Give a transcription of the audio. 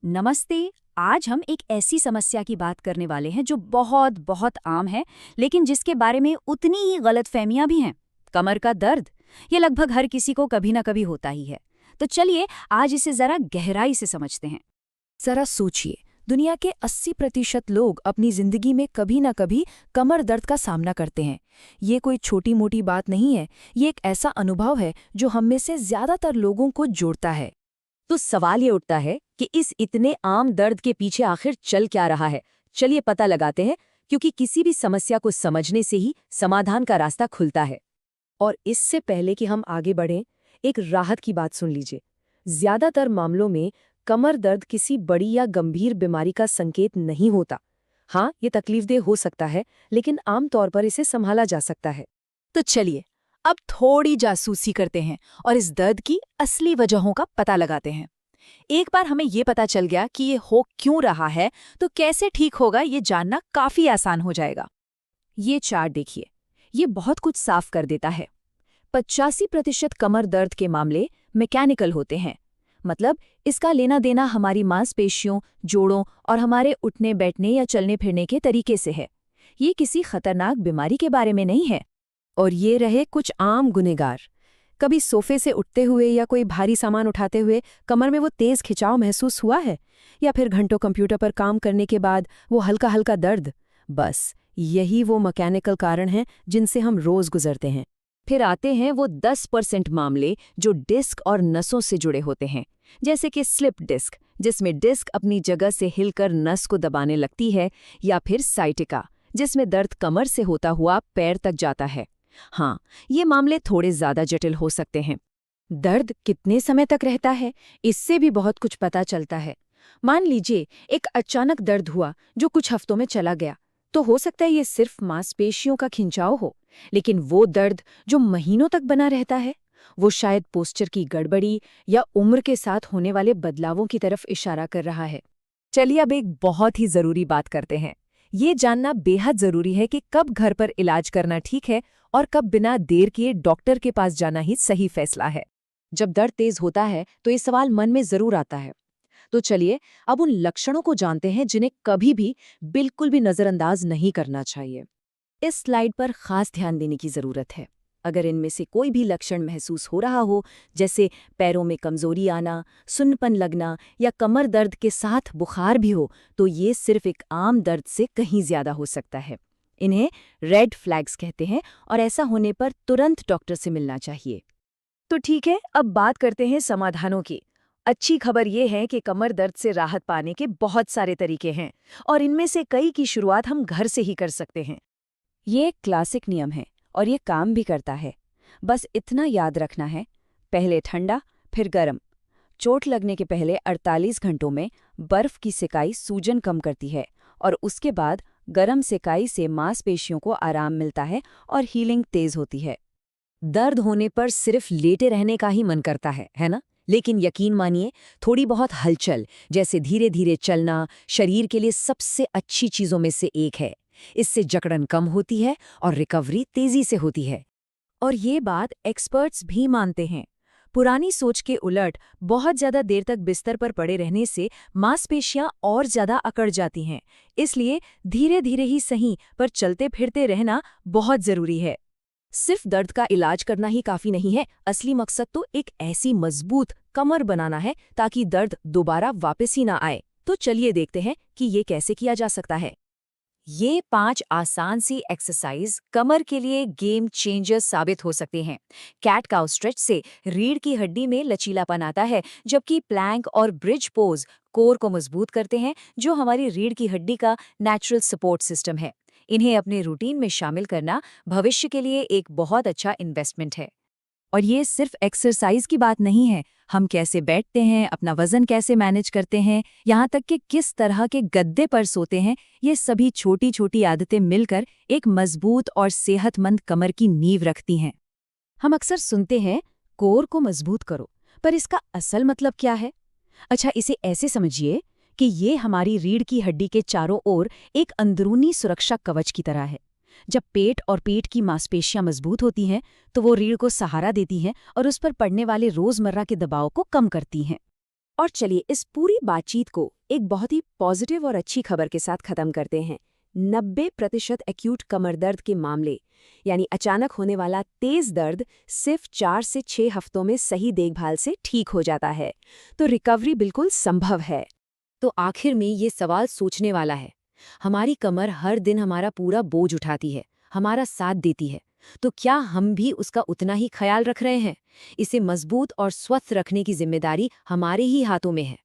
नमस्ते। आज हम एक ऐसी समस्या की बात करने वाले हैं जो बहुत बहुत आम है, लेकिन जिसके बारे में उतनी ही गलतफहमियां भी हैं। कमर का दर्द। ये लगभग हर किसी को कभी ना कभी होता ही है। तो चलिए आज इसे जरा गहराई से समझते हैं। जरा सोचिए, दुनिया के 80% लोग अपनी जिंदगी में कभी ना कभी कमर दर्द का सामना करते हैं। ये कोई छोटी मोटी बात नहीं है, ये एक ऐसा अनुभव है जो हम में से ज्यादातर लोगों को जोड़ता है। तो सवाल ये उठता है कि इस इतने आम दर्द के पीछे आखिर चल क्या रहा है। चलिए पता लगाते हैं, क्योंकि किसी भी समस्या को समझने से ही समाधान का रास्ता खुलता है। और इससे पहले कि हम आगे बढ़ें, एक राहत की बात सुन लीजिए। ज्यादातर मामलों में कमर दर्द किसी बड़ी या गंभीर बीमारी का संकेत नहीं होता। हाँ, ये तकलीफदेह हो सकता है, लेकिन आमतौर पर इसे संभाला जा सकता है। तो चलिए अब थोड़ी जासूसी करते हैं और इस दर्द की असली वजहों का पता लगाते हैं। एक बार हमें ये पता चल गया कि ये हो क्यों रहा है, तो कैसे ठीक होगा ये जानना काफी आसान हो जाएगा। ये चार्ट देखिए, ये बहुत कुछ साफ कर देता है। 85% कमर दर्द के मामले मैकेनिकल होते हैं, मतलब इसका लेना देना हमारी मांसपेशियों, जोड़ों और हमारे उठने बैठने या चलने फिरने के तरीके से है। ये किसी खतरनाक बीमारी के बारे में नहीं है। और ये रहे कुछ आम गुनहगार। कभी सोफे से उठते हुए या कोई भारी सामान उठाते हुए कमर में वो तेज खिंचाव महसूस हुआ है, या फिर घंटों कंप्यूटर पर काम करने के बाद वो हल्का हल्का दर्द। बस यही वो मैकेनिकल कारण हैं जिनसे हम रोज गुजरते हैं। फिर आते हैं वो 10% मामले जो डिस्क और नसों से जुड़े होते हैं, जैसे कि स्लिप डिस्क, जिसमें डिस्क अपनी जगह से हिलकर नस को दबाने लगती है, या फिर साइटिका, जिसमें दर्द कमर से होता हुआ पैर तक जाता है। हाँ, ये मामले थोड़े ज्यादा जटिल हो सकते हैं। दर्द कितने समय तक रहता है, इससे भी बहुत कुछ पता चलता है। मान लीजिए एक अचानक दर्द हुआ जो कुछ हफ्तों में चला गया, तो हो सकता है ये सिर्फ मांसपेशियों का खिंचाव हो। लेकिन वो दर्द जो महीनों तक बना रहता है, वो शायद पोस्चर की गड़बड़ी या उम्र के साथ होने वाले बदलावों की तरफ इशारा कर रहा है। चलिए अब एक बहुत ही जरूरी बात करते हैं। ये जानना बेहद जरूरी है कि कब घर पर इलाज करना ठीक है और कब बिना देर किए डॉक्टर के पास जाना ही सही फैसला है। जब दर्द तेज होता है तो ये सवाल मन में जरूर आता है। तो चलिए अब उन लक्षणों को जानते हैं जिन्हें कभी भी बिल्कुल भी नजरअंदाज नहीं करना चाहिए। इस स्लाइड पर खास ध्यान देने की जरूरत है। अगर इनमें से कोई भी लक्षण महसूस हो रहा हो, जैसे पैरों में कमजोरी आना, सुन्नपन लगना या कमर दर्द के साथ बुखार भी हो, तो ये सिर्फ एक आम दर्द से कहीं ज्यादा हो सकता है। इन्हें रेड फ्लैग्स कहते हैं और ऐसा होने पर तुरंत डॉक्टर से मिलना चाहिए। तो ठीक है, अब बात करते हैं समाधानों की। अच्छी खबर ये है कि कमर दर्द से राहत पाने के बहुत सारे तरीके हैं और इनमें से कई की शुरुआत हम घर से ही कर सकते हैं। ये एक क्लासिक नियम है और ये काम भी करता है। बस इतना याद रखना है, पहले ठंडा फिर गर्म। चोट लगने के पहले 48 घंटों में बर्फ की सिकाई सूजन कम करती है और उसके बाद गर्म सिकाई से मांसपेशियों को आराम मिलता है और हीलिंग तेज होती है। दर्द होने पर सिर्फ लेटे रहने का ही मन करता है ना? लेकिन यकीन मानिए, थोड़ी बहुत हलचल, जैसे धीरे धीरे चलना, शरीर के लिए सबसे अच्छी चीजों में से एक है। इससे जकड़न कम होती है और रिकवरी तेजी से होती है। और ये बात एक्सपर्ट्स भी मानते हैं। पुरानी सोच के उलट बहुत ज्यादा देर तक बिस्तर पर पड़े रहने से मांसपेशियां और ज्यादा अकड़ जाती हैं। इसलिए धीरे धीरे ही सही पर चलते फिरते रहना बहुत जरूरी है। सिर्फ दर्द का इलाज करना ही काफी नहीं है। असली मकसद तो एक ऐसी मजबूत कमर बनाना है ताकि दर्द दोबारा वापस ही ना आए। तो चलिए देखते हैं कि ये कैसे किया जा सकता है। ये 5 आसान सी एक्सरसाइज कमर के लिए गेम चेंजर साबित हो सकते हैं। कैट काउ स्ट्रेच से रीढ़ की हड्डी में लचीलापन आता है, जबकि प्लैंक और ब्रिज पोज कोर को मजबूत करते हैं, जो हमारी रीढ़ की हड्डी का नेचुरल सपोर्ट सिस्टम है। इन्हें अपने रूटीन में शामिल करना भविष्य के लिए एक बहुत अच्छा इन्वेस्टमेंट है। और ये सिर्फ एक्सरसाइज की बात नहीं है, हम कैसे बैठते हैं, अपना वजन कैसे मैनेज करते हैं, यहाँ तक कि किस तरह के गद्दे पर सोते हैं, ये सभी छोटी छोटी आदतें मिलकर एक मजबूत और सेहतमंद कमर की नींव रखती हैं। हम अक्सर सुनते हैं कोर को मजबूत करो, पर इसका असल मतलब क्या है? अच्छा, इसे ऐसे समझिए कि ये हमारी रीढ़ की हड्डी के चारों ओर एक अंदरूनी सुरक्षा कवच की तरह है। जब पेट और पेट की मांसपेशियां मजबूत होती हैं, तो वो रीढ़ को सहारा देती हैं और उस पर पड़ने वाले रोजमर्रा के दबाव को कम करती हैं। और चलिए इस पूरी बातचीत को एक बहुत ही पॉजिटिव और अच्छी खबर के साथ खत्म करते हैं। 90% एक्यूट कमर दर्द के मामले, यानी अचानक होने वाला तेज दर्द, सिर्फ 4 से 6 हफ्तों में सही देखभाल से ठीक हो जाता है। तो रिकवरी बिल्कुल संभव है। तो आखिर में ये सवाल सोचने वाला है। हमारी कमर हर दिन हमारा पूरा बोझ उठाती है, हमारा साथ देती है। तो क्या हम भी उसका उतना ही ख्याल रख रहे हैं? इसे मजबूत और स्वस्थ रखने की जिम्मेदारी हमारे ही हाथों में है।